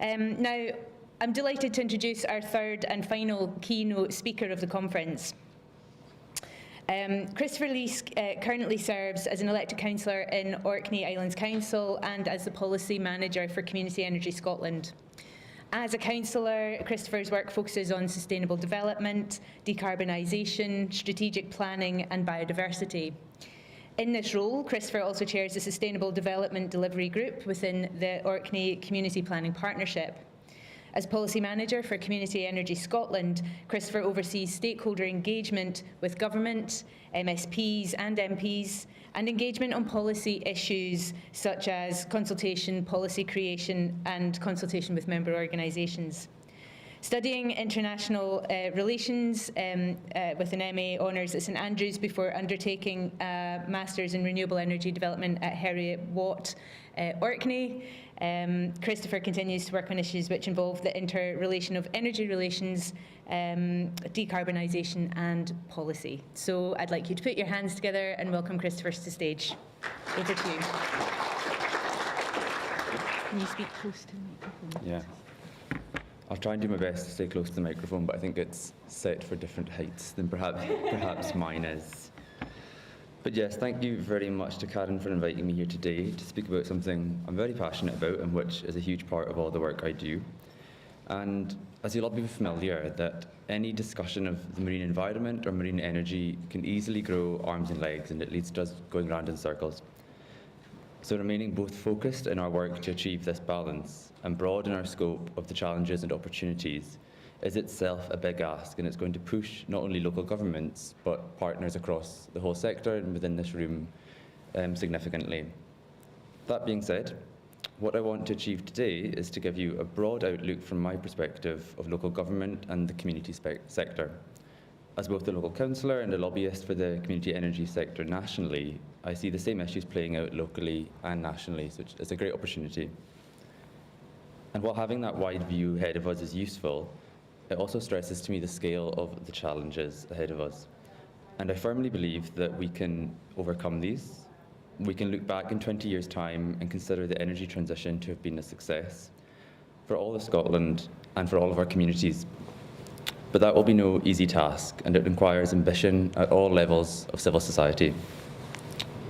Now, I'm delighted to introduce our third and final keynote speaker of the conference. Kristopher Leask currently serves as an elected councillor in Orkney Islands Council and as the Policy Manager for Community Energy Scotland. As a councillor, Kristopher's work focuses on sustainable development, decarbonisation, strategic planning and biodiversity. In this role, Kristopher also chairs the Sustainable Development Delivery Group within the Orkney Community Planning Partnership. As Policy Manager for Community Energy Scotland, Kristopher oversees stakeholder engagement with government, MSPs and MPs, and engagement on policy issues such as consultation, policy creation and consultation with member organisations. Studying international relations with an MA Honours at St Andrews before undertaking a Masters in Renewable Energy Development at Heriot Watt, Orkney, Kristopher continues to work on issues which involve the interrelation of energy relations, decarbonisation and policy. So I'd like you to put your hands together and welcome Kristopher to the stage. Over to you. Can you speak close to the microphone? Yeah. I'll try and do my best to stay close to the microphone, but I think it's set for different heights than perhaps mine is. But yes, thank you very much to Karen for inviting me here today to speak about something I'm very passionate about and which is a huge part of all the work I do. And as you'll all be familiar, that any discussion of the marine environment or marine energy can easily grow arms and legs, and it leads to us going round in circles. So remaining both focused in our work to achieve this balance and broad in our scope of the challenges and opportunities is itself a big ask, and it's going to push not only local governments but partners across the whole sector and within this room significantly. That being said, what I want to achieve today is to give you a broad outlook from my perspective of local government and the community sector. As both a local councillor and a lobbyist for the community energy sector nationally, I see the same issues playing out locally and nationally, so it's a great opportunity. And while having that wide view ahead of us is useful, it also stresses to me the scale of the challenges ahead of us. And I firmly believe that we can overcome these. We can look back in 20 years' time and consider the energy transition to have been a success for all of Scotland and for all of our communities. But that will be no easy task, and it requires ambition at all levels of civil society.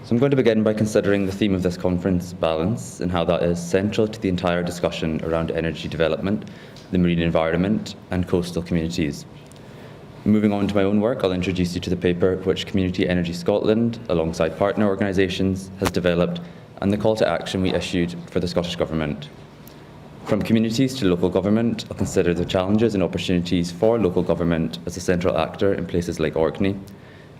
So I'm going to begin by considering the theme of this conference, balance, and how that is central to the entire discussion around energy development, the marine environment, and coastal communities. Moving on to my own work, I'll introduce you to the paper which Community Energy Scotland, alongside partner organisations, has developed, and the call to action we issued for the Scottish Government. From communities to local government, I'll consider the challenges and opportunities for local government as a central actor in places like Orkney,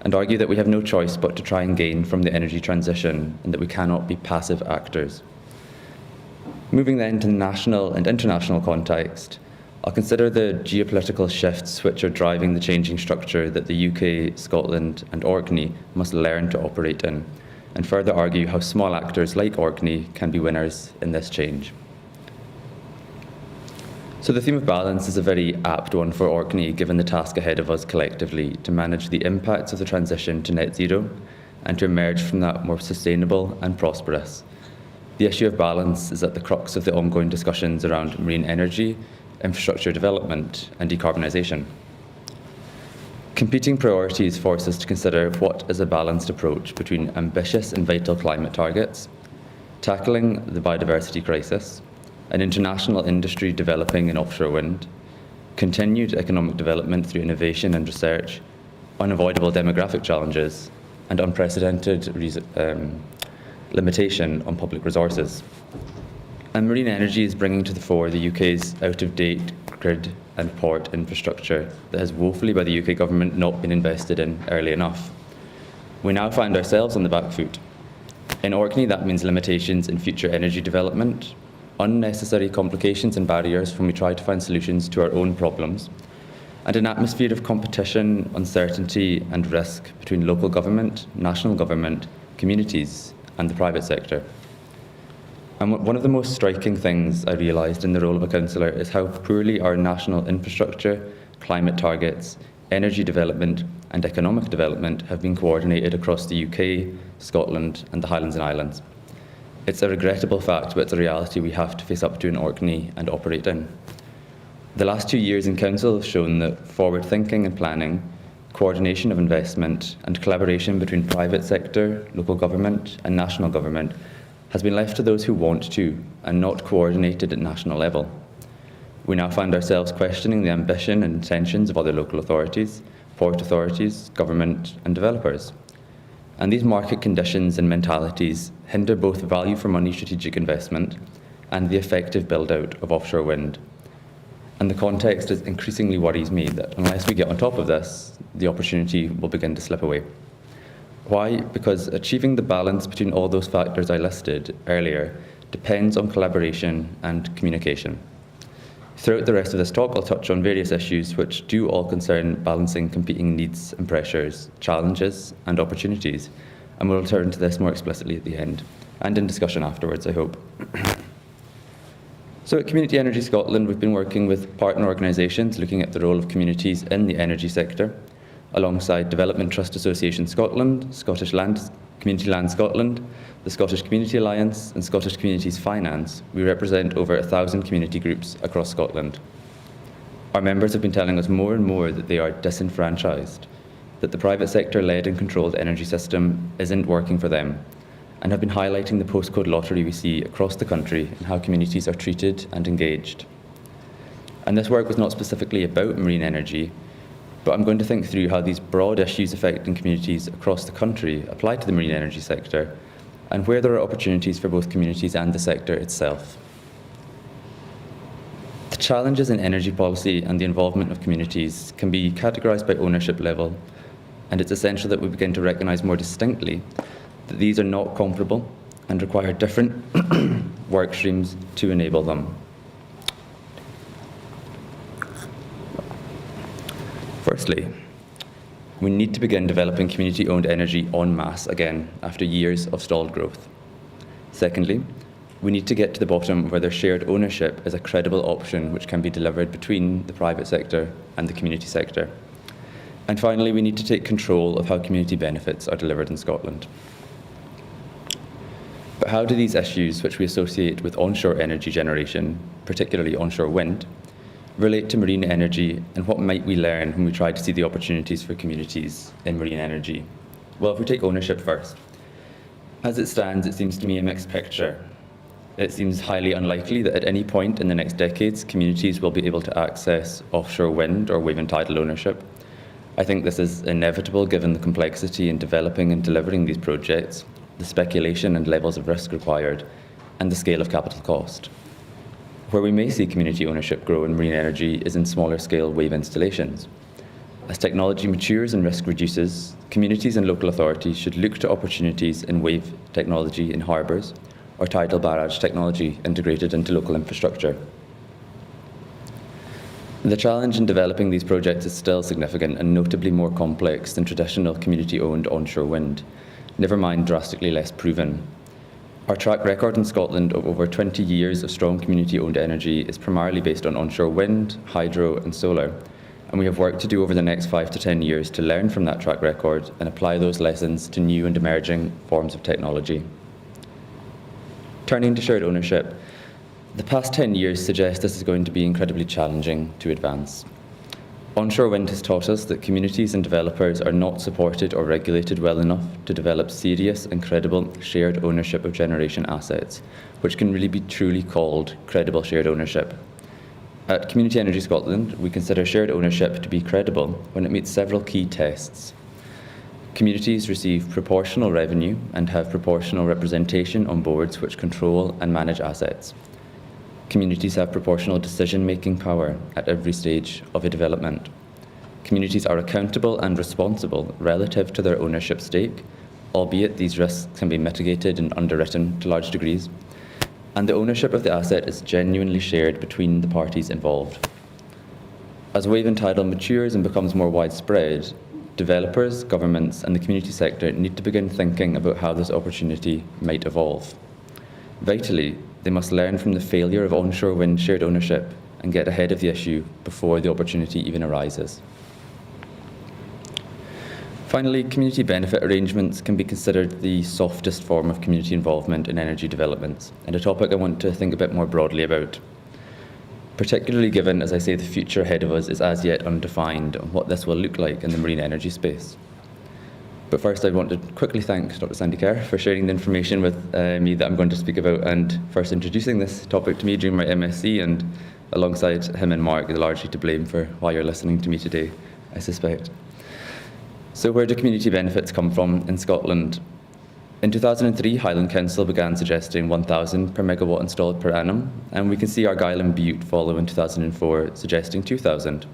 and argue that we have no choice but to try and gain from the energy transition and that we cannot be passive actors. Moving then to the national and international context, I'll consider the geopolitical shifts which are driving the changing structure that the UK, Scotland and Orkney must learn to operate in, and further argue how small actors like Orkney can be winners in this change. So the theme of balance is a very apt one for Orkney, given the task ahead of us collectively to manage the impacts of the transition to net zero and to emerge from that more sustainable and prosperous. The issue of balance is at the crux of the ongoing discussions around marine energy, infrastructure development and decarbonisation. Competing priorities force us to consider what is a balanced approach between ambitious and vital climate targets, tackling the biodiversity crisis, an international industry developing in offshore wind, continued economic development through innovation and research, unavoidable demographic challenges, and unprecedented limitation on public resources. And marine energy is bringing to the fore the UK's out-of-date grid and port infrastructure that has woefully by the UK government not been invested in early enough. We now find ourselves on the back foot. In Orkney, that means limitations in future energy development, unnecessary complications and barriers when we try to find solutions to our own problems, and an atmosphere of competition, uncertainty and risk between local government, national government, communities and the private sector. And one of the most striking things I realised in the role of a councillor is how poorly our national infrastructure, climate targets, energy development and economic development have been coordinated across the UK, Scotland and the Highlands and Islands. It's a regrettable fact, but it's a reality we have to face up to in Orkney and operate in. The last 2 years in Council have shown that forward thinking and planning, coordination of investment and collaboration between private sector, local government and national government has been left to those who want to and not coordinated at national level. We now find ourselves questioning the ambition and intentions of other local authorities, port authorities, government and developers. And these market conditions and mentalities hinder both value for money strategic investment and the effective build-out of offshore wind. And the context is increasingly worries me that unless we get on top of this, the opportunity will begin to slip away. Why? Because achieving the balance between all those factors I listed earlier depends on collaboration and communication. Throughout the rest of this talk, I'll touch on various issues which do all concern balancing competing needs and pressures, challenges and opportunities, and we'll return to this more explicitly at the end, and in discussion afterwards, I hope. So at Community Energy Scotland, we've been working with partner organisations looking at the role of communities in the energy sector, alongside Development Trust Association Scotland, Community Land Scotland, the Scottish Community Alliance and Scottish Communities Finance. We represent over 1,000 community groups across Scotland. Our members have been telling us more and more that they are disenfranchised, that the private sector-led and controlled energy system isn't working for them, and have been highlighting the postcode lottery we see across the country and how communities are treated and engaged. And this work was not specifically about marine energy, but I'm going to think through how these broad issues affecting communities across the country apply to the marine energy sector, and where there are opportunities for both communities and the sector itself. The challenges in energy policy and the involvement of communities can be categorised by ownership level, and it's essential that we begin to recognise more distinctly that these are not comparable and require different work streams to enable them. Firstly, we need to begin developing community-owned energy en masse again after years of stalled growth. Secondly, we need to get to the bottom of whether shared ownership is a credible option which can be delivered between the private sector and the community sector. And finally, we need to take control of how community benefits are delivered in Scotland. But how do these issues, which we associate with onshore energy generation, particularly onshore wind, relate to marine energy, and what might we learn when we try to see the opportunities for communities in marine energy? Well, if we take ownership first. As it stands, it seems to me a mixed picture. It seems highly unlikely that at any point in the next decades, communities will be able to access offshore wind or wave and tidal ownership. I think this is inevitable given the complexity in developing and delivering these projects, the speculation and levels of risk required, and the scale of capital cost. Where we may see community ownership grow in marine energy is in smaller scale wave installations. As technology matures and risk reduces, communities and local authorities should look to opportunities in wave technology in harbours or tidal barrage technology integrated into local infrastructure. The challenge in developing these projects is still significant and notably more complex than traditional community-owned onshore wind, never mind drastically less proven. Our track record in Scotland of over 20 years of strong community-owned energy is primarily based on onshore wind, hydro and solar, and we have work to do over the next 5 to 10 years to learn from that track record and apply those lessons to new and emerging forms of technology. Turning to shared ownership, the past 10 years suggest this is going to be incredibly challenging to advance. Onshore wind has taught us that communities and developers are not supported or regulated well enough to develop serious and credible shared ownership of generation assets, which can really be truly called credible shared ownership. At Community Energy Scotland, we consider shared ownership to be credible when it meets several key tests. Communities receive proportional revenue and have proportional representation on boards which control and manage assets. Communities have proportional decision-making power at every stage of a development. Communities are accountable and responsible relative to their ownership stake, albeit these risks can be mitigated and underwritten to large degrees, and the ownership of the asset is genuinely shared between the parties involved. As wave and tidal matures and becomes more widespread, developers, governments, and the community sector need to begin thinking about how this opportunity might evolve. Vitally, they must learn from the failure of onshore wind shared ownership and get ahead of the issue before the opportunity even arises. Finally, community benefit arrangements can be considered the softest form of community involvement in energy developments, and a topic I want to think a bit more broadly about, particularly given, as I say, the future ahead of us is as yet undefined on what this will look like in the marine energy space. But first, I want to quickly thank Dr. Sandy Kerr for sharing the information with me that I'm going to speak about, and first introducing this topic to me during my MSc, and alongside him and Mark, largely to blame for why you're listening to me today, I suspect. So where do community benefits come from in Scotland? In 2003, Highland Council began suggesting 1,000 per megawatt installed per annum, and we can see Argyll and Bute follow in 2004, suggesting 2,000.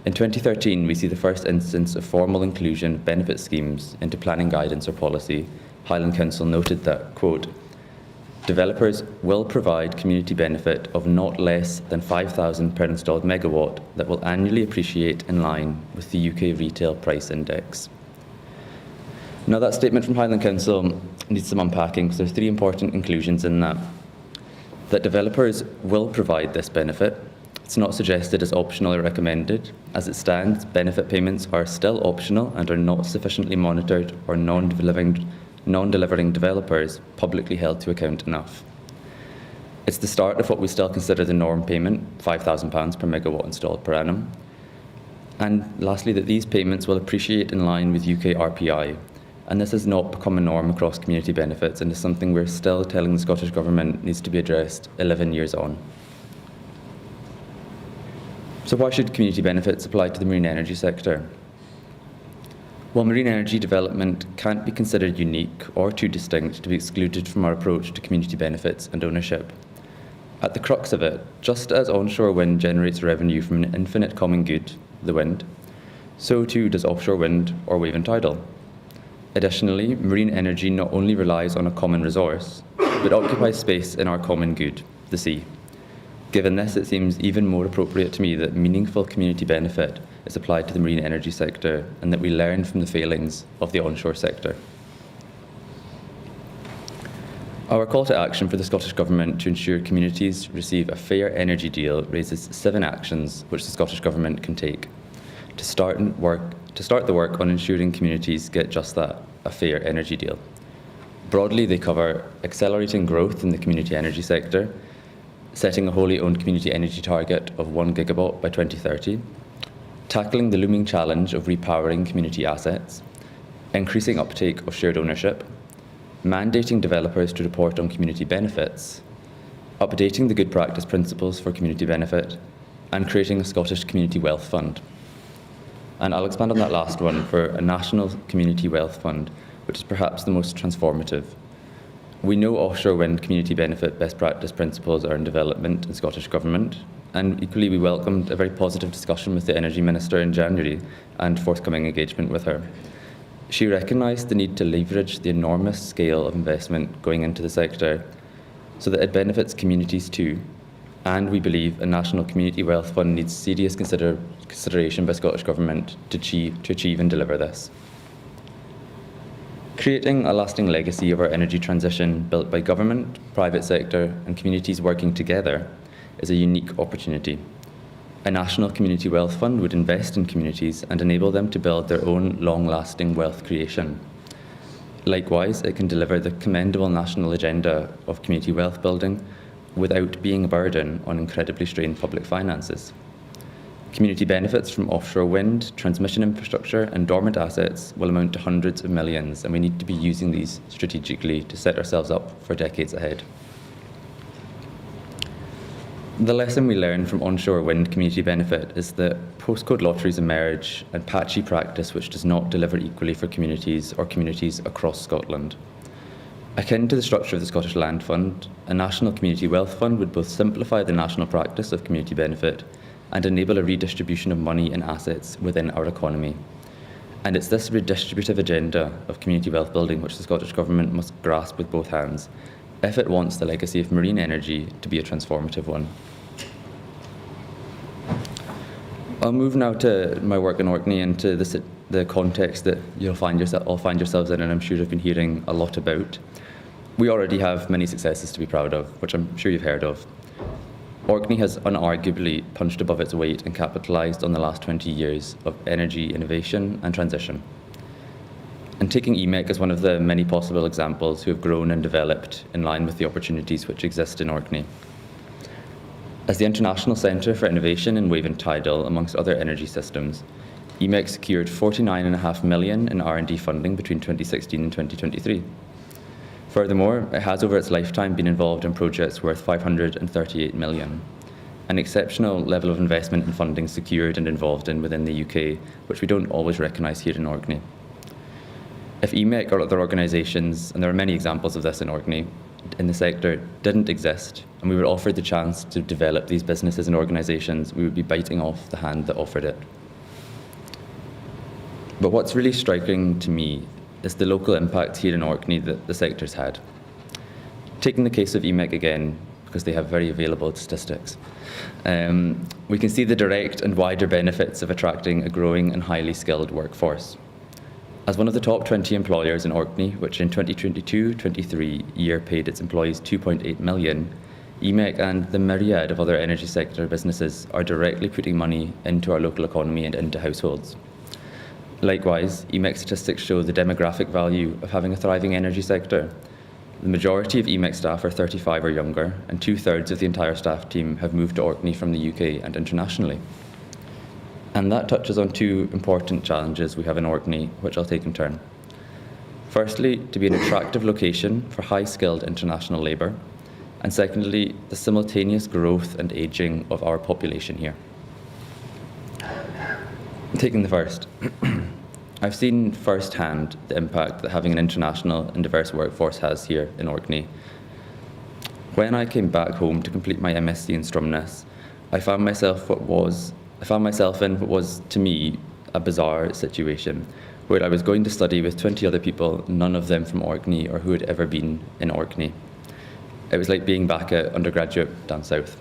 In 2013, we see the first instance of formal inclusion of benefit schemes into planning guidance or policy. Highland Council noted that, quote, developers will provide community benefit of not less than 5,000 per installed megawatt that will annually appreciate in line with the UK Retail Price Index. Now, that statement from Highland Council needs some unpacking, because there are three important inclusions in that. That developers will provide this benefit. It's not suggested as optional or recommended. As it stands, benefit payments are still optional and are not sufficiently monitored or non-delivering developers publicly held to account enough. It's the start of what we still consider the norm payment, £5,000 per megawatt installed per annum. And lastly, that these payments will appreciate in line with UK RPI. And this has not become a norm across community benefits, and is something we're still telling the Scottish Government needs to be addressed 11 years on. So why should community benefits apply to the marine energy sector? Well, marine energy development can't be considered unique or too distinct to be excluded from our approach to community benefits and ownership. At the crux of it, just as onshore wind generates revenue from an infinite common good, the wind, so too does offshore wind or wave and tidal. Additionally, marine energy not only relies on a common resource, but occupies space in our common good, the sea. Given this, it seems even more appropriate to me that meaningful community benefit is applied to the marine energy sector, and that we learn from the failings of the onshore sector. Our call to action for the Scottish Government to ensure communities receive a fair energy deal raises 7 actions which the Scottish Government can take to start the work on ensuring communities get just that, a fair energy deal. Broadly, they cover accelerating growth in the community energy sector, setting a wholly owned community energy target of 1 gigawatt by 2030, tackling the looming challenge of repowering community assets, increasing uptake of shared ownership, mandating developers to report on community benefits, updating the good practice principles for community benefit, and creating a Scottish Community Wealth Fund. And I'll expand on that last one for a national community wealth fund, which is perhaps the most transformative. We know offshore wind community benefit best practice principles are in development in Scottish Government, and equally we welcomed a very positive discussion with the Energy Minister in January and forthcoming engagement with her. She recognised the need to leverage the enormous scale of investment going into the sector so that it benefits communities too, and we believe a national community wealth fund needs serious consideration by Scottish Government to achieve and deliver this. Creating a lasting legacy of our energy transition built by government, private sector and communities working together is a unique opportunity. A national community wealth fund would invest in communities and enable them to build their own long-lasting wealth creation. Likewise, it can deliver the commendable national agenda of community wealth building without being a burden on incredibly strained public finances. Community benefits from offshore wind, transmission infrastructure and dormant assets will amount to hundreds of millions, and we need to be using these strategically to set ourselves up for decades ahead. The lesson we learn from onshore wind community benefit is that postcode lotteries emerge and patchy practice which does not deliver equally for communities or communities across Scotland. Akin to the structure of the Scottish Land Fund, a national community wealth fund would both simplify the national practice of community benefit and enable a redistribution of money and assets within our economy. And it's this redistributive agenda of community wealth building which the Scottish Government must grasp with both hands if it wants the legacy of marine energy to be a transformative one. I'll move now to my work in Orkney and to the context that you'll all find yourselves in, and I'm sure you've been hearing a lot about. We already have many successes to be proud of, which I'm sure you've heard of. Orkney has unarguably punched above its weight and capitalised on the last 20 years of energy innovation and transition. and taking EMEC as one of the many possible examples who have grown and developed in line with the opportunities which exist in Orkney. As the International Centre for Innovation in Wave and Tidal, amongst other energy systems, EMEC secured $49.5 million in R&D funding between 2016 and 2023. Furthermore, it has over its lifetime been involved in projects worth $538 million, an exceptional level of investment and funding secured and involved in within the UK, which we don't always recognise here in Orkney. If EMEC or other organisations, and there are many examples of this in Orkney, in the sector didn't exist, and we were offered the chance to develop these businesses and organisations, we would be biting off the hand that offered it. But what's really striking to me is the local impact here in Orkney that the sector's had. Taking the case of EMEC again, because they have very available statistics, we can see the direct and wider benefits of attracting a growing and highly skilled workforce. As one of the top 20 employers in Orkney, which in 2022-23 year paid its employees $2.8 million, EMEC and the myriad of other energy sector businesses are directly putting money into our local economy and into households. Likewise, EMEC statistics show the demographic value of having a thriving energy sector. The majority of EMEC staff are 35 or younger, and 2/3 of the entire staff team have moved to Orkney from the UK and internationally. And that touches on two important challenges we have in Orkney, which I'll take in turn. Firstly, to be an attractive location for high-skilled international labour, and secondly, the simultaneous growth and ageing of our population here. Taking the first, I've seen firsthand the impact that having an international and diverse workforce has here in Orkney. When I came back home to complete my MSc in Stromness, I found myself in what was, to me, a bizarre situation, where I was going to study with 20 other people, none of them from Orkney or who had ever been in Orkney. It was like being back at undergraduate down south.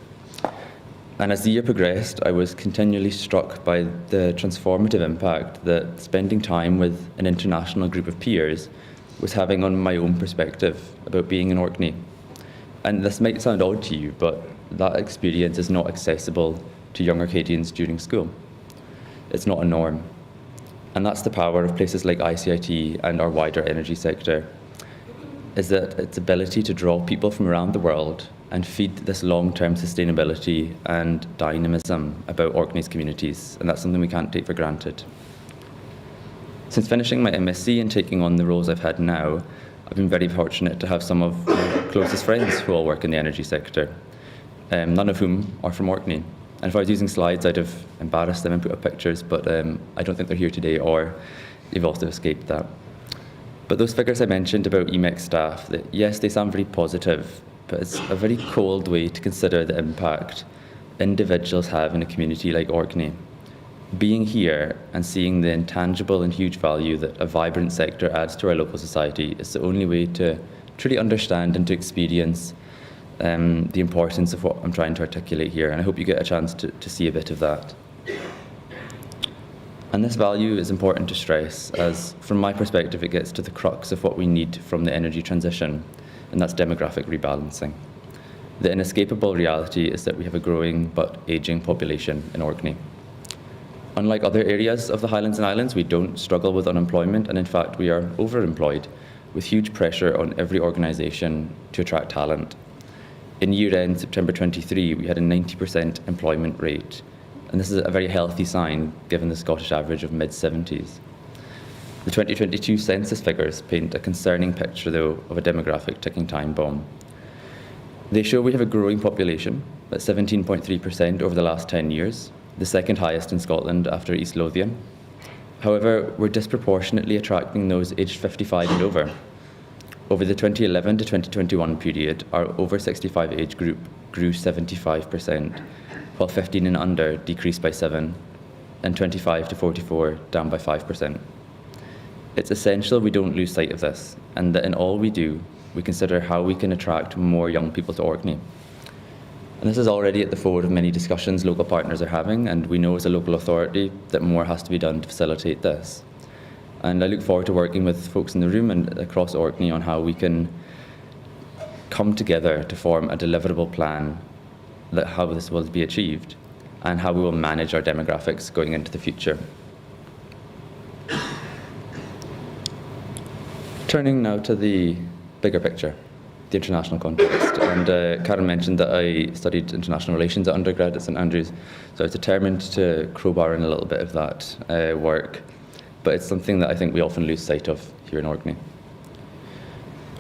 And as the year progressed, I was continually struck by the transformative impact that spending time with an international group of peers was having on my own perspective about being in Orkney. And this might sound odd to you, but that experience is not accessible to young Arcadians during school. It's not a norm. And that's the power of places like ICIT and our wider energy sector, is that its ability to draw people from around the world and feed this long-term sustainability and dynamism about Orkney's communities, and that's something we can't take for granted. Since finishing my MSc and taking on the roles I've had now, I've been very fortunate to have some of my closest friends who all work in the energy sector, none of whom are from Orkney. And if I was using slides, I'd have embarrassed them and put up pictures, but I don't think they're here today, or they've also escaped that. But those figures I mentioned about EMEC staff, that yes, they sound very positive, but it's a very cold way to consider the impact individuals have in a community like Orkney. Being here and seeing the intangible and huge value that a vibrant sector adds to our local society is the only way to truly understand and to experience the importance of what I'm trying to articulate here, and I hope you get a chance to see a bit of that. And this value is important to stress, as from my perspective it gets to the crux of what we need from the energy transition, and that's demographic rebalancing. The inescapable reality is that we have a growing but ageing population in Orkney. Unlike other areas of the Highlands and Islands, we don't struggle with unemployment, and in fact we are overemployed, with huge pressure on every organisation to attract talent. In year-end September 23, we had a 90% employment rate, and this is a very healthy sign given the Scottish average of mid-70s. The 2022 census figures paint a concerning picture, though, of a demographic ticking time bomb. They show we have a growing population, at 17.3% over the last 10 years, the second highest in Scotland after East Lothian. However, we're disproportionately attracting those aged 55 and over. Over the 2011 to 2021 period, our over 65 age group grew 75%, while 15 and under decreased by 7%, and 25 to 44 down by 5%. It's essential we don't lose sight of this, and that in all we do, we consider how we can attract more young people to Orkney. And this is already at the fore of many discussions local partners are having, and we know as a local authority that more has to be done to facilitate this. And I look forward to working with folks in the room and across Orkney on how we can come together to form a deliverable plan that how this will be achieved and how we will manage our demographics going into the future. Turning now to the bigger picture, the international context. And Karen mentioned that I studied international relations at undergrad at St Andrews, so I was determined to crowbar in a little bit of that work, but it's something that I think we often lose sight of here in Orkney.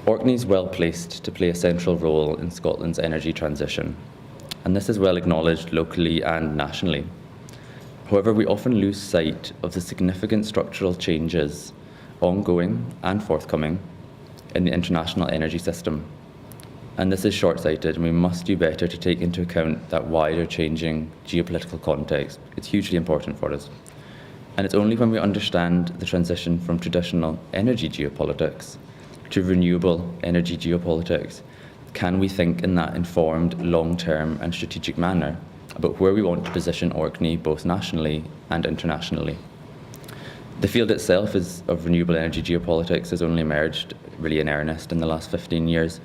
Orkney is well placed to play a central role in Scotland's energy transition, and this is well acknowledged locally and nationally. However, we often lose sight of the significant structural changes ongoing and forthcoming in the international energy system. And this is short-sighted, and we must do better to take into account that wider changing geopolitical context. It's hugely important for us. And it's only when we understand the transition from traditional energy geopolitics to renewable energy geopolitics can we think in that informed, long-term and strategic manner about where we want to position Orkney both nationally and internationally. The field itself of renewable energy geopolitics has only emerged really in earnest in the last 15 years,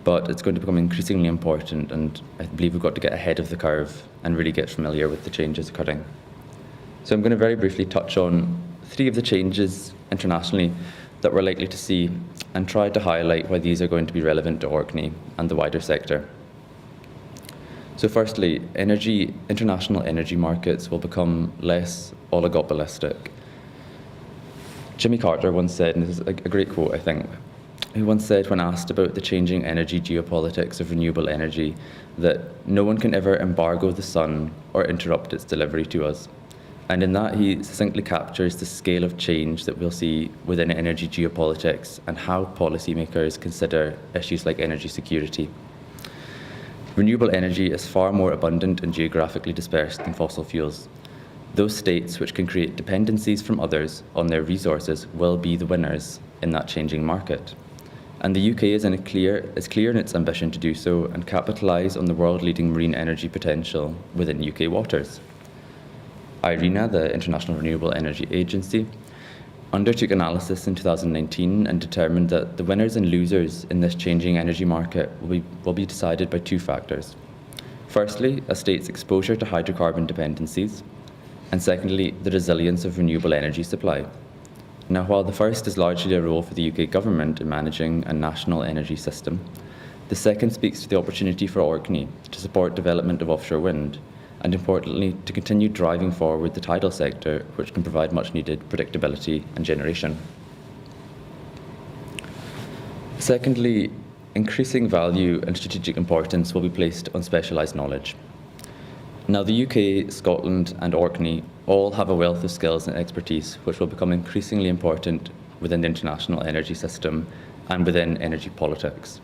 but it's going to become increasingly important, and I believe we've got to get ahead of the curve and really get familiar with the changes occurring. So I'm going to very briefly touch on 3 of the changes internationally that we're likely to see and try to highlight why these are going to be relevant to Orkney and the wider sector. So firstly, international energy markets will become less oligopolistic. Jimmy Carter once said, and this is a great quote, I think, he once said when asked about the changing energy geopolitics of renewable energy that no one can ever embargo the sun or interrupt its delivery to us. And in that, he succinctly captures the scale of change that we'll see within energy geopolitics and how policymakers consider issues like energy security. Renewable energy is far more abundant and geographically dispersed than fossil fuels. Those states which can create dependencies from others on their resources will be the winners in that changing market. And the UK is clear in its ambition to do so and capitalise on the world-leading marine energy potential within UK waters. EIMR, the International Renewable Energy Agency, undertook analysis in 2019 and determined that the winners and losers in this changing energy market will be decided by 2 factors. Firstly, a state's exposure to hydrocarbon dependencies, and secondly, the resilience of renewable energy supply. Now, while the first is largely a role for the UK government in managing a national energy system, the second speaks to the opportunity for Orkney to support development of offshore wind, and importantly, to continue driving forward the tidal sector, which can provide much needed predictability and generation. Secondly, increasing value and strategic importance will be placed on specialised knowledge. Now, the UK, Scotland and Orkney all have a wealth of skills and expertise which will become increasingly important within the international energy system and within energy politics.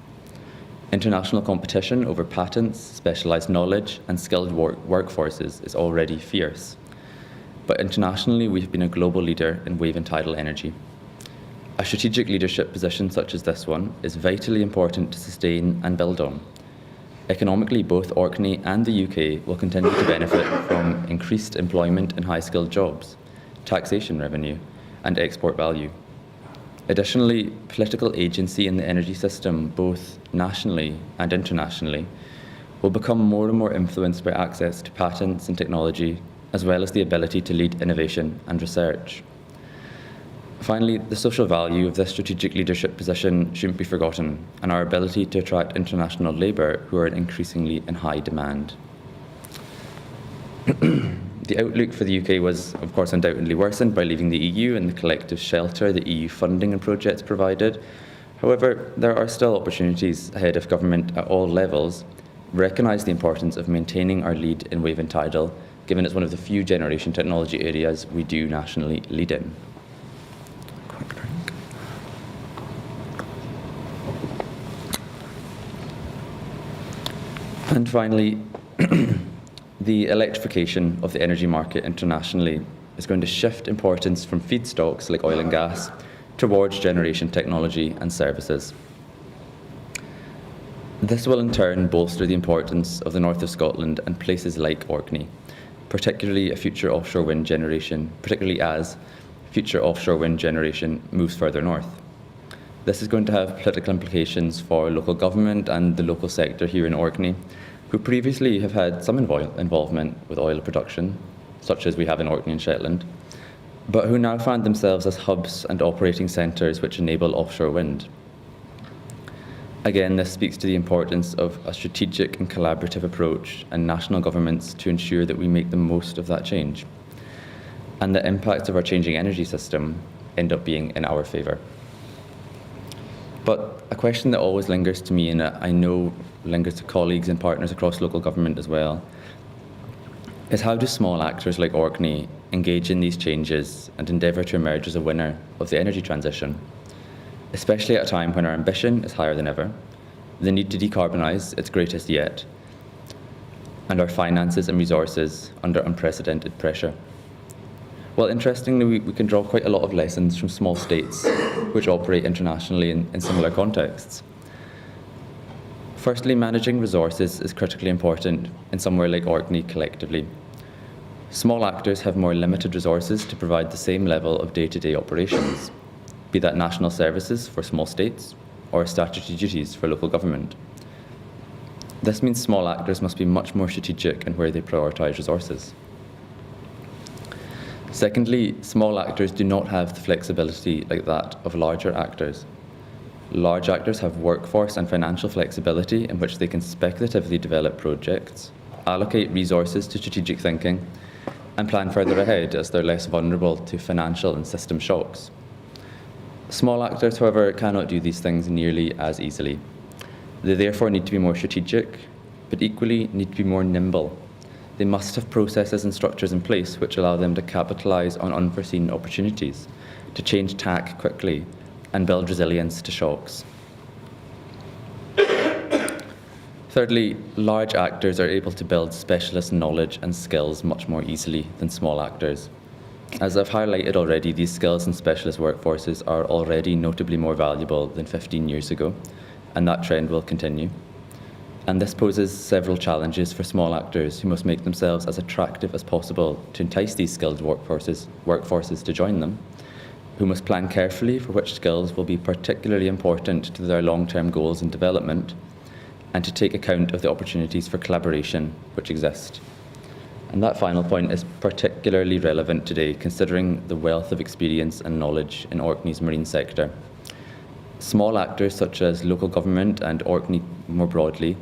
International competition over patents, specialised knowledge and skilled workforces is already fierce. But internationally, we've been a global leader in wave and tidal energy. A strategic leadership position such as this one is vitally important to sustain and build on. Economically, both Orkney and the UK will continue to benefit from increased employment in high-skilled jobs, taxation revenue and export value. Additionally, political agency in the energy system, both nationally and internationally, will become more and more influenced by access to patents and technology, as well as the ability to lead innovation and research. Finally, the social value of this strategic leadership position shouldn't be forgotten, and our ability to attract international labour who are increasingly in high demand. The outlook for the UK was, of course, undoubtedly worsened by leaving the EU and the collective shelter that EU funding and projects provided. However, there are still opportunities ahead if government at all levels recognise the importance of maintaining our lead in wave and tidal, given it's one of the few generation technology areas we do nationally lead in. And finally, the electrification of the energy market internationally is going to shift importance from feedstocks like oil and gas towards generation technology and services. This will in turn bolster the importance of the north of Scotland and places like Orkney, particularly as future offshore wind generation moves further north. This is going to have political implications for local government and the local sector here in Orkney, who previously have had some involvement with oil production, such as we have in Orkney and Shetland. but who now find themselves as hubs and operating centres which enable offshore wind. Again, this speaks to the importance of a strategic and collaborative approach and national governments to ensure that we make the most of that change, and the impacts of our changing energy system end up being in our favour. But a question that always lingers to me, and I know lingers to colleagues and partners across local government as well, is how do small actors like Orkney engage in these changes and endeavour to emerge as a winner of the energy transition, especially at a time when our ambition is higher than ever, the need to decarbonise its greatest yet, and our finances and resources under unprecedented pressure. Well, interestingly, we can draw quite a lot of lessons from small states which operate internationally in similar contexts. Firstly, managing resources is critically important in somewhere like Orkney collectively. Small actors have more limited resources to provide the same level of day-to-day operations, be that national services for small states or statutory duties for local government. This means small actors must be much more strategic in where they prioritise resources. Secondly, small actors do not have the flexibility like that of larger actors. Large actors have workforce and financial flexibility in which they can speculatively develop projects, allocate resources to strategic thinking, and plan further ahead as they're less vulnerable to financial and system shocks. Small actors, however, cannot do these things nearly as easily. They therefore need to be more strategic, but equally need to be more nimble. They must have processes and structures in place which allow them to capitalise on unforeseen opportunities, to change tack quickly, and build resilience to shocks. Thirdly, large actors are able to build specialist knowledge and skills much more easily than small actors. As I've highlighted already, these skills and specialist workforces are already notably more valuable than 15 years ago, and that trend will continue. And this poses several challenges for small actors who must make themselves as attractive as possible to entice these skilled workforces to join them, who must plan carefully for which skills will be particularly important to their long-term goals and development, and to take account of the opportunities for collaboration which exist. And that final point is particularly relevant today, considering the wealth of experience and knowledge in Orkney's marine sector. Small actors such as local government and Orkney more broadly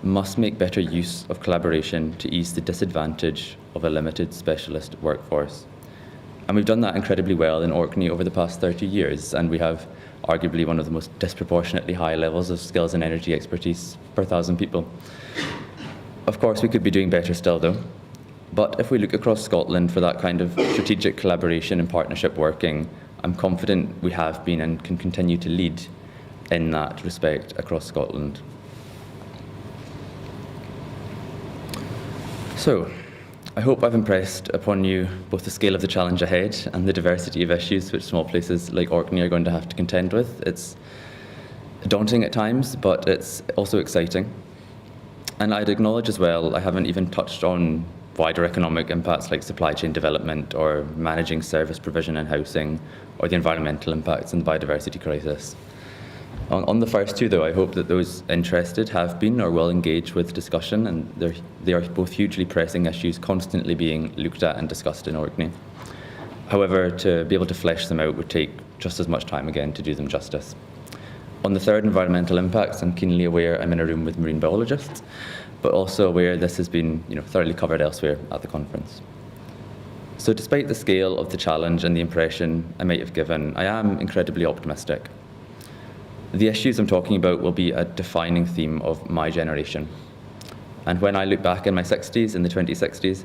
must make better use of collaboration to ease the disadvantage of a limited specialist workforce. And we've done that incredibly well in Orkney over the past 30 years, and we have arguably one of the most disproportionately high levels of skills and energy expertise per 1,000 people. Of course, we could be doing better still, though. But if we look across Scotland for that kind of strategic collaboration and partnership working, I'm confident we have been and can continue to lead in that respect across Scotland. So, I hope I've impressed upon you both the scale of the challenge ahead and the diversity of issues which small places like Orkney are going to have to contend with. It's daunting at times, but it's also exciting. And I'd acknowledge as well, I haven't even touched on wider economic impacts like supply chain development or managing service provision and housing, or the environmental impacts and the biodiversity crisis. On the first two, though, I hope that those interested have been or will engage with discussion, and they are both hugely pressing issues constantly being looked at and discussed in Orkney. However, to be able to flesh them out would take just as much time again to do them justice. On the third, environmental impacts, I'm keenly aware I'm in a room with marine biologists, but also aware this has been thoroughly covered elsewhere at the conference. So despite the scale of the challenge and the impression I might have given, I am incredibly optimistic. The issues I'm talking about will be a defining theme of my generation. And when I look back in my 60s, in the 2060s,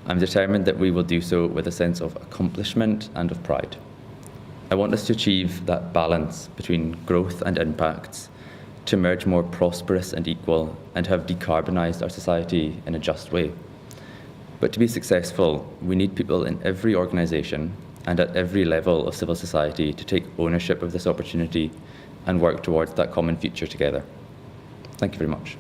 I'm determined that we will do so with a sense of accomplishment and of pride. I want us to achieve that balance between growth and impacts, to emerge more prosperous and equal, and have decarbonised our society in a just way. But to be successful, we need people in every organisation and at every level of civil society to take ownership of this opportunity and work towards that common future together. Thank you very much.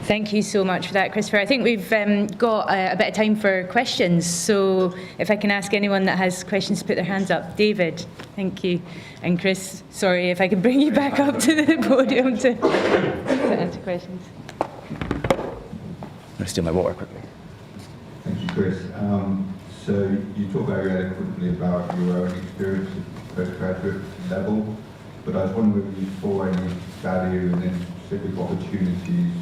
Thank you so much for that, Kristopher. I think we've got a bit of time for questions, so if I can ask anyone that has questions to put their hands up. David, thank you. And Chris, sorry, if I can bring you back up to the podium to answer questions. I'm going to steal my water quickly. Thank you, Chris. So you talk very eloquently about your own experience at postgraduate level, but I was wondering if you saw any value and any specific opportunities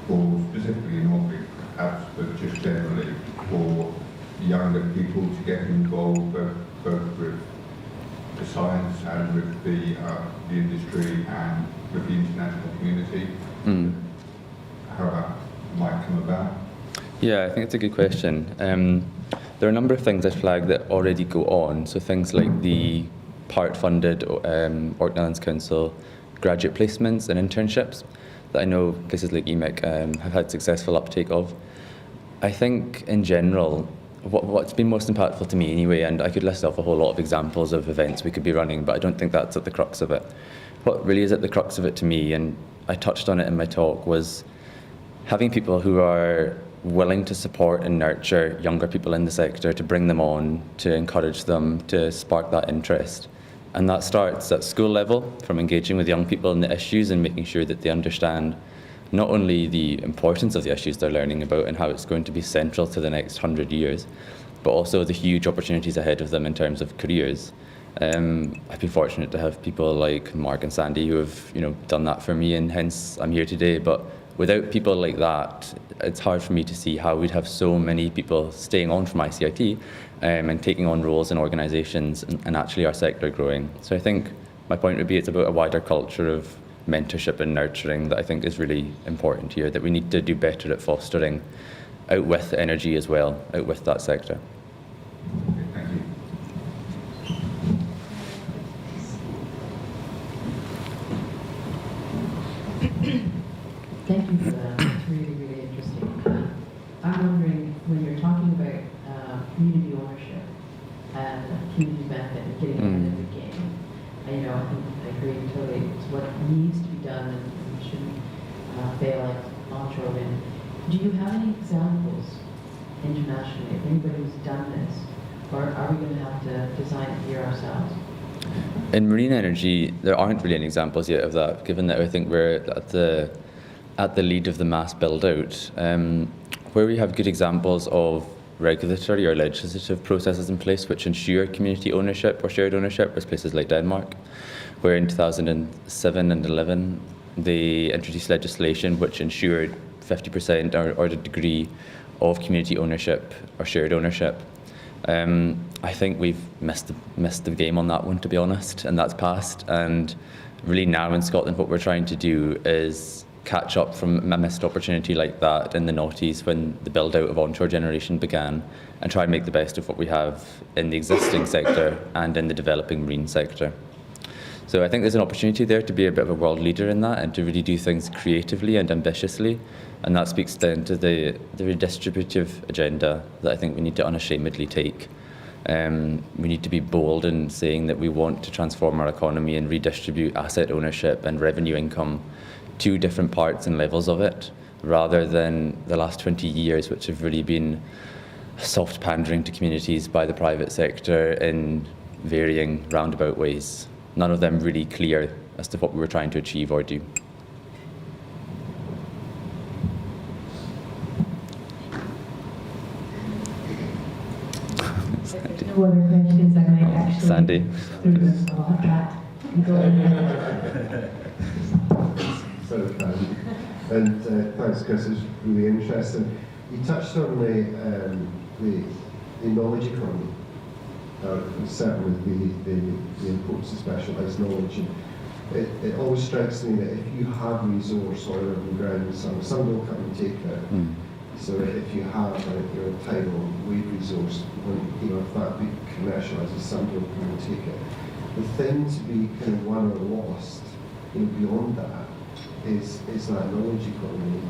for, specifically in Norfolk, perhaps, but just generally, for younger people to get involved both with the science and with the industry and with the international community. How that might come about? Yeah, I think it's a good question. There are a number of things I flagged that already go on. So things like the part-funded Orkney Islands Council graduate placements and internships that I know places like EMIC have had successful uptake of. I think in general, what's been most impactful to me anyway, and I could list off a whole lot of examples of events we could be running, but I don't think that's at the crux of it. What really is at the crux of it to me, and I touched on it in my talk, was having people who are willing to support and nurture younger people in the sector, to bring them on, to encourage them, to spark that interest. And that starts at school level, from engaging with young people in the issues and making sure that they understand not only the importance of the issues they're learning about and how it's going to be central to the next 100 years, but also the huge opportunities ahead of them in terms of careers. I've been fortunate to have people like Mark and Sandy who have done that for me, and hence I'm here today. But without people like that, it's hard for me to see how we'd have so many people staying on from ICIT and taking on roles in organisations and actually our sector growing. So I think my point would be it's about a wider culture of mentorship and nurturing that I think is really important here, that we need to do better at fostering out with energy as well, out with that sector. Thank you for that. It's really, really interesting. I'm wondering, when you're talking about community ownership and community benefit and getting ahead of the game, I think I agree totally. It's what needs to be done, and we shouldn't fail at offshore wind. Do you have any examples internationally of anybody who's done this, or are we going to have to design it here ourselves? In marine energy, there aren't really any examples yet of that, given that I think we're at the lead of the mass build-out. Where we have good examples of regulatory or legislative processes in place which ensure community ownership or shared ownership is places like Denmark, where in 2007 and 11 they introduced legislation which ensured 50% or the degree of community ownership or shared ownership. I think we've missed the game on that one, to be honest, and that's passed. And really now in Scotland what we're trying to do is catch up from a missed opportunity like that in the noughties when the build-out of onshore generation began, and try and make the best of what we have in the existing sector and in the developing marine sector. So I think there's an opportunity there to be a bit of a world leader in that and to really do things creatively and ambitiously, and that speaks then to the redistributive agenda that I think we need to unashamedly take. We need to be bold in saying that we want to transform our economy and redistribute asset ownership and revenue income to different parts and levels of it, rather than the last 20 years, which have really been soft pandering to communities by the private sector in varying roundabout ways. None of them really clear as to what we were trying to achieve or do. No other questions. I might actually Sandy. through the thought that go ahead. And thanks, Chris. It's really interesting. You touched on the knowledge economy, certainly the importance of specialised knowledge. And it always strikes me that if you have resource oil on the ground, some will come and take it. So if you have a tidal wave resource, when, if that be commercialised, some will come and take it. The thing to be kind of won or lost, beyond that, is that knowledge economy.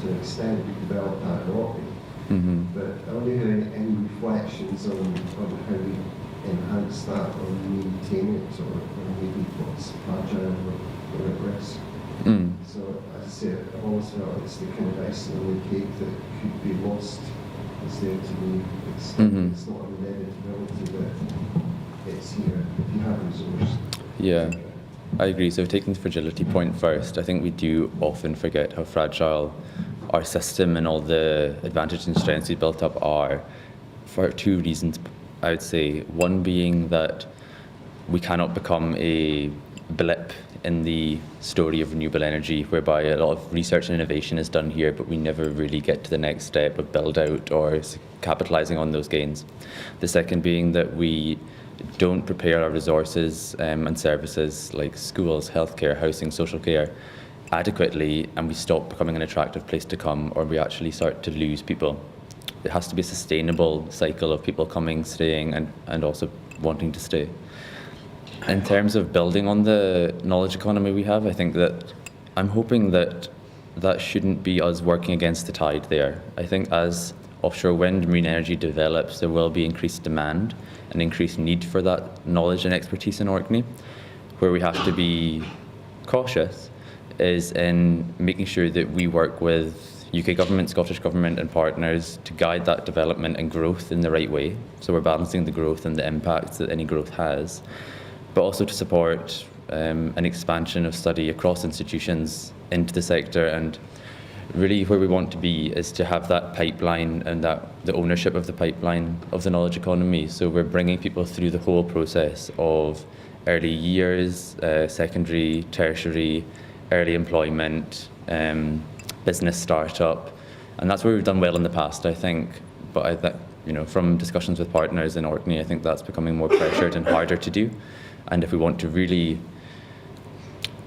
To an extent we develop that in Orkney. But are there any reflections on how we enhance that or maintain it, or maybe what's fragile or at risk? So, as I say, I've always felt it's the kind of icing on the cake that could be lost. It's there to me. It's not an inevitability, but it's here if you have resource. Yeah, I agree. So taking the fragility point first, I think we do often forget how fragile our system and all the advantages and strengths we built up are for two reasons, I would say. One being that we cannot become a blip in the story of renewable energy, whereby a lot of research and innovation is done here, but we never really get to the next step of build out or capitalizing on those gains. The second being that we don't prepare our resources and services like schools, healthcare, housing, social care adequately, and we stop becoming an attractive place to come, or we actually start to lose people. It has to be a sustainable cycle of people coming, staying, and also wanting to stay. In terms of building on the knowledge economy we have, I think that I'm hoping that that shouldn't be us working against the tide there. I think as offshore wind and marine energy develops, there will be increased demand and increased need for that knowledge and expertise in Orkney. Where we have to be cautious is in making sure that we work with UK government, Scottish government and partners to guide that development and growth in the right way. So we're balancing the growth and the impacts that any growth has, but also to support an expansion of study across institutions into the sector. And really where we want to be is to have that pipeline and that the ownership of the pipeline of the knowledge economy. So we're bringing people through the whole process of early years, secondary, tertiary, early employment, business startup, and that's where we've done well in the past, I think. But from discussions with partners in Orkney, I think that's becoming more pressured and harder to do. And if we want to really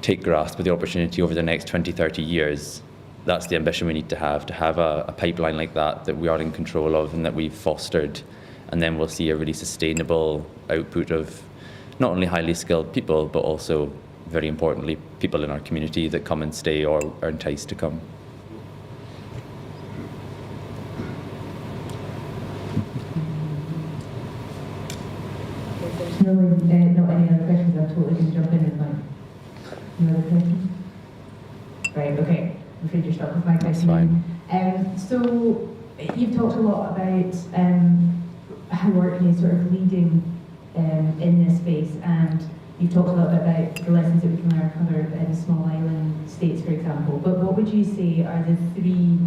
take grasp of the opportunity over the next 20, 30 years, that's the ambition we need to have a pipeline like that we are in control of and that we've fostered, and then we'll see a really sustainable output of not only highly skilled people, but also, very importantly, people in our community that come and stay or are enticed to come. If there's not any other questions, I'm totally going to jump in and no other questions? Right, okay. I'm afraid you're stuck with my question. That's fine. So you've talked a lot about how Orkney is sort of leading in this space, and you've talked a lot about the lessons that we can learn from other small island states, for example. But what would you say are the three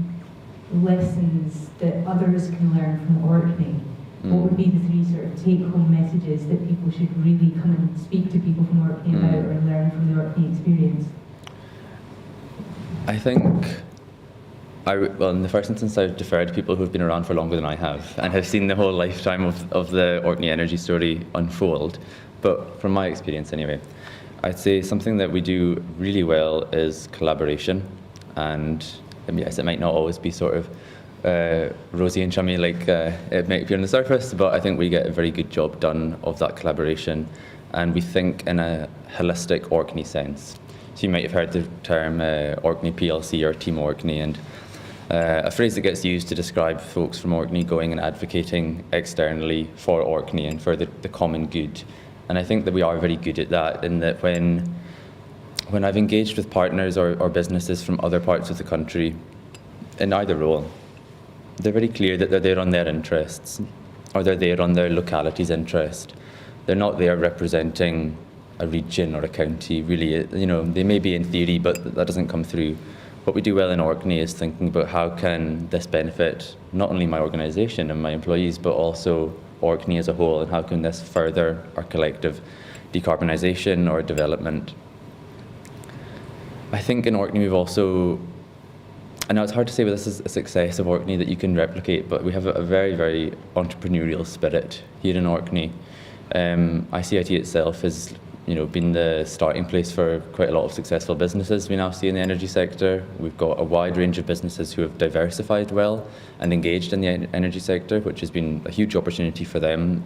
lessons that others can learn from Orkney? What would be the three sort of take-home messages that people should really come and speak to people from Orkney about or learn from the Orkney experience? I think, in the first instance, I've deferred to people who have been around for longer than I have and have seen the whole lifetime of the Orkney energy story unfold. But from my experience anyway, I'd say something that we do really well is collaboration. And yes, it might not always be sort of rosy and chummy like it might appear on the surface, but I think we get a very good job done of that collaboration. And we think in a holistic Orkney sense. So you might have heard the term Orkney PLC or Team Orkney, and a phrase that gets used to describe folks from Orkney going and advocating externally for Orkney and for the common good. And I think that we are very good at that, in that when I've engaged with partners or businesses from other parts of the country in either role, they're very clear that they're there on their interests, or they're there on their locality's interest. They're not there representing a region or a county, really. They may be in theory, but that doesn't come through. What we do well in Orkney is thinking about how can this benefit not only my organisation and my employees, but also Orkney as a whole, and how can this further our collective decarbonisation or development. I think in Orkney we've also, I know it's hard to say whether this is a success of Orkney that you can replicate, but we have a very, very entrepreneurial spirit here in Orkney. ICIT itself has been the starting place for quite a lot of successful businesses we now see in the energy sector. We've got a wide range of businesses who have diversified well and engaged in the energy sector, which has been a huge opportunity for them.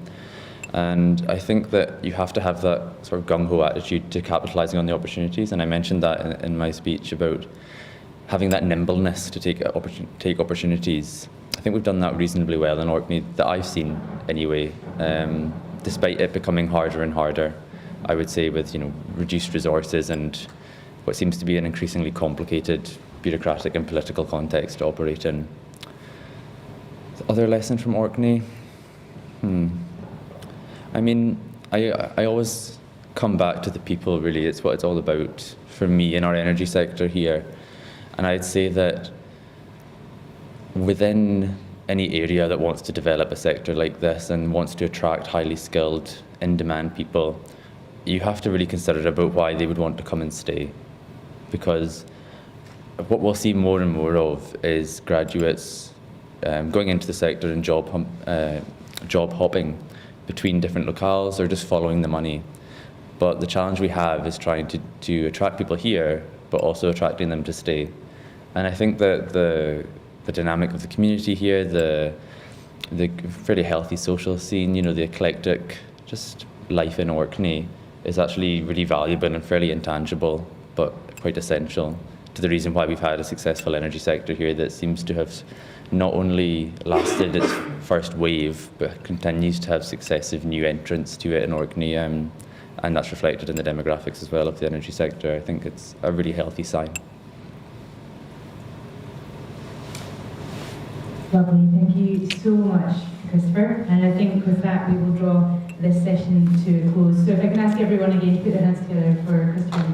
And I think that you have to have that sort of gung-ho attitude to capitalising on the opportunities. And I mentioned that in my speech about having that nimbleness to take opportunities. I think we've done that reasonably well in Orkney, that I've seen anyway, despite it becoming harder and harder. I would say with reduced resources and what seems to be an increasingly complicated bureaucratic and political context to operate in. The other lesson from Orkney? I mean, I always come back to the people, really. It's what it's all about for me in our energy sector here. And I'd say that within any area that wants to develop a sector like this and wants to attract highly skilled, in-demand people, you have to really consider about why they would want to come and stay. Because what we'll see more and more of is graduates going into the sector and job hopping between different locales or just following the money. But the challenge we have is trying to attract people here, but also attracting them to stay. And I think that the dynamic of the community here, the fairly healthy social scene, you know, the eclectic just life in Orkney is actually really valuable and fairly intangible, but quite essential to the reason why we've had a successful energy sector here that seems to have not only lasted its first wave, but continues to have successive new entrants to it in Orkney, and that's reflected in the demographics as well of the energy sector. I think it's a really healthy sign. Lovely, thank you so much, Kristopher. And I think with that we will draw this session to a close. So if I can ask everyone again to put their hands together for Kristopher.